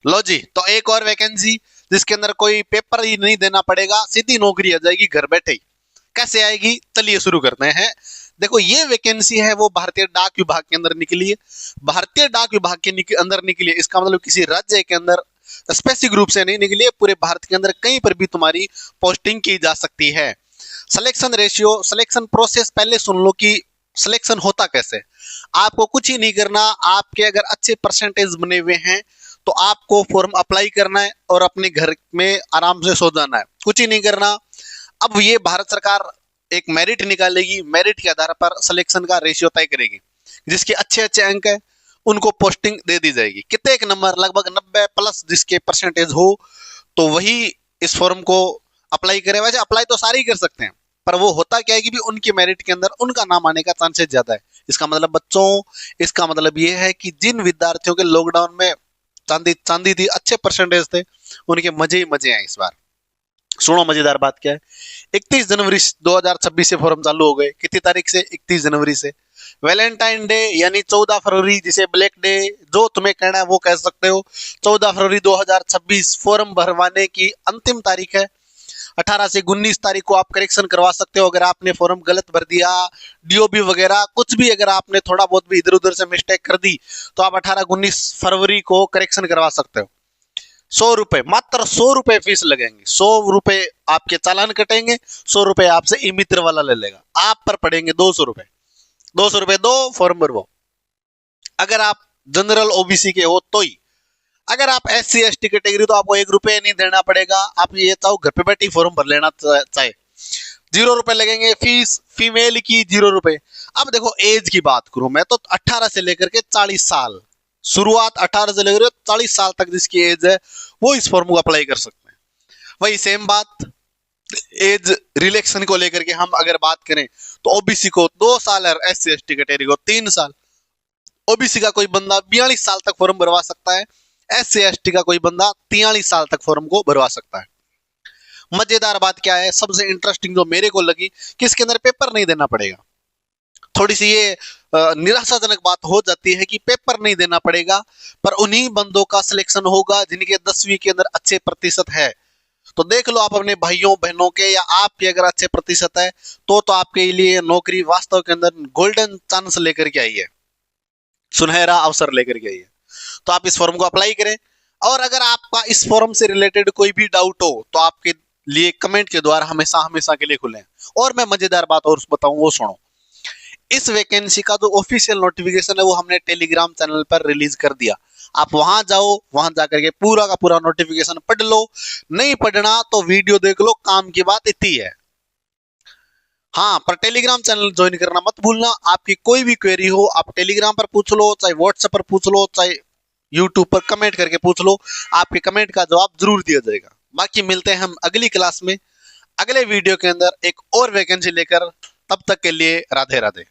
लो जी, तो एक और वैकेंसी जिसके अंदर कोई पेपर ही नहीं देना पड़ेगा, सीधी नौकरी आ जाएगी घर बैठे ही। कैसे आएगी, चलिए शुरू करते हैं। देखो ये वैकेंसी है वो भारतीय डाक विभाग के अंदर निकली है। भारतीय डाक विभाग के अंदर निकली है, इसका मतलब किसी राज्य के अंदर स्पेसिफिक रूप से नहीं निकली है, पूरे भारत के अंदर कहीं पर भी तुम्हारी पोस्टिंग की जा सकती है। सिलेक्शन रेशियो, सिलेक्शन प्रोसेस पहले सुन लो कि सिलेक्शन होता कैसे। आपको कुछ ही नहीं करना, आपके अगर अच्छे परसेंटेज बने हुए हैं तो आपको फॉर्म अप्लाई करना है और अपने घर में आराम से सो जाना है, कुछ ही नहीं करना। अब ये भारत सरकार एक मेरिट निकालेगी, मेरिट के आधार पर सिलेक्शन का रेशियो तय करेगी। जिसके अच्छे अच्छे अंक है उनको पोस्टिंग दे दी जाएगी। कितने एक नंबर, लगभग 90 प्लस जिसके परसेंटेज हो तो वही इस फॉर्म को अप्लाई करे। वैसे अप्लाई तो सारे ही कर सकते हैं, पर वो होता क्या है कि भी उनकी मेरिट के अंदर उनका नाम आने का चांसेस ज्यादा है। इसका मतलब बच्चों, इसका मतलब ये है कि जिन विद्यार्थियों के लॉकडाउन में चांदी चांदी थी, अच्छे परसेंटेज थे, उनके मजे ही मजे हैं इस बार। सुनो मजेदार बात क्या है। 31 जनवरी 2026 से फॉर्म चालू हो गए। कितनी तारीख से, 31 जनवरी से। वैलेंटाइन डे यानी 14 फरवरी, जिसे ब्लैक डे जो तुम्हें कहना है वो कह सकते हो, 14 फरवरी 2026 फॉर्म भरवाने की अंतिम तारीख है। 18 से 19 तारीख को आप करेक्शन करवा सकते हो अगर आपने फॉर्म गलत भर दिया, डीओबी वगैरह कुछ भी अगर आपने थोड़ा बहुत भी इधर उधर से मिस्टेक कर दी तो आप 18-19 फरवरी को करेक्शन करवा सकते हो। 100 रुपए, मात्र 100 रुपए फीस लगेंगे। 100 रुपए आपके चालान कटेंगे, 100 रुपए आपसे ई मित्र वाला ले लेगा, आप पर पड़ेंगे 200 रुपए। 200 रुपए दो, फॉर्म भरवाओ। अगर आप जनरल ओबीसी के हो तो ही। अगर आप SC ST कैटेगरी तो आपको 1 रुपए नहीं देना पड़ेगा। आप ये चाहो घर पे बैठे फॉर्म भर लेना चाहे, 0 रुपए लगेंगे फीस। फीमेल की 0 रुपए। अब देखो एज की बात करूं मैं तो 18 से लेकर के 40 साल, शुरुआत 18 से लेकर 40 साल तक जिसकी एज है वो इस फॉर्म को अप्लाई कर सकते हैं। वही सेम बात एज रिलेक्शन को लेकर के हम अगर बात करें तो ओबीसी को 2 साल और SC ST कैटेगरी को 3 साल। ओबीसी का कोई बंदा 42 साल तक फॉर्म भरवा सकता है, SC ST का कोई बंदा 43 साल तक फॉर्म को भरवा सकता है। मजेदार बात क्या है, सबसे इंटरेस्टिंग जो मेरे को लगी कि इसके अंदर पेपर नहीं देना पड़ेगा। थोड़ी सी ये निराशाजनक बात हो जाती है कि पेपर नहीं देना पड़ेगा, पर उन्हीं बंदों का सिलेक्शन होगा जिनके 10वीं के अंदर अच्छे प्रतिशत है। तो देख लो आप अपने भाइयों बहनों के या आपके अगर अच्छे प्रतिशत है तो आपके लिए नौकरी वास्तव के अंदर गोल्डन चांस लेकर के आई है, सुनहरा अवसर लेकर के आई है। तो आप इस फॉर्म को अप्लाई करें। और अगर आपका इस फॉर्म से रिलेटेड कोई भी डाउट हो तो आपके लिए कमेंट के द्वारा हमेशा हमेशा के लिए खुले हैं। और मैं मजेदार बात और बताऊं वो सुनो। इस वैकेंसी का जो ऑफिशियल नोटिफिकेशन है वो हमने टेलीग्राम चैनल पर रिलीज कर दिया। आप वहां जाओ, वहां जाकर के पूरा का पूरा नोटिफिकेशन पढ़ लो। नहीं पढ़ना तो वीडियो देख लो, काम की बात इतनी है। हाँ, पर टेलीग्राम चैनल ज्वाइन करना मत भूलना। आपकी कोई भी क्वेरी हो आप टेलीग्राम पर पूछ लो, चाहे व्हाट्सएप पर पूछ लो, चाहे यूट्यूब पर कमेंट करके पूछ लो, आपके कमेंट का जवाब जरूर दिया जाएगा। बाकी मिलते हैं हम अगली क्लास में, अगले वीडियो के अंदर एक और वैकेंसी लेकर। तब तक के लिए राधे राधे।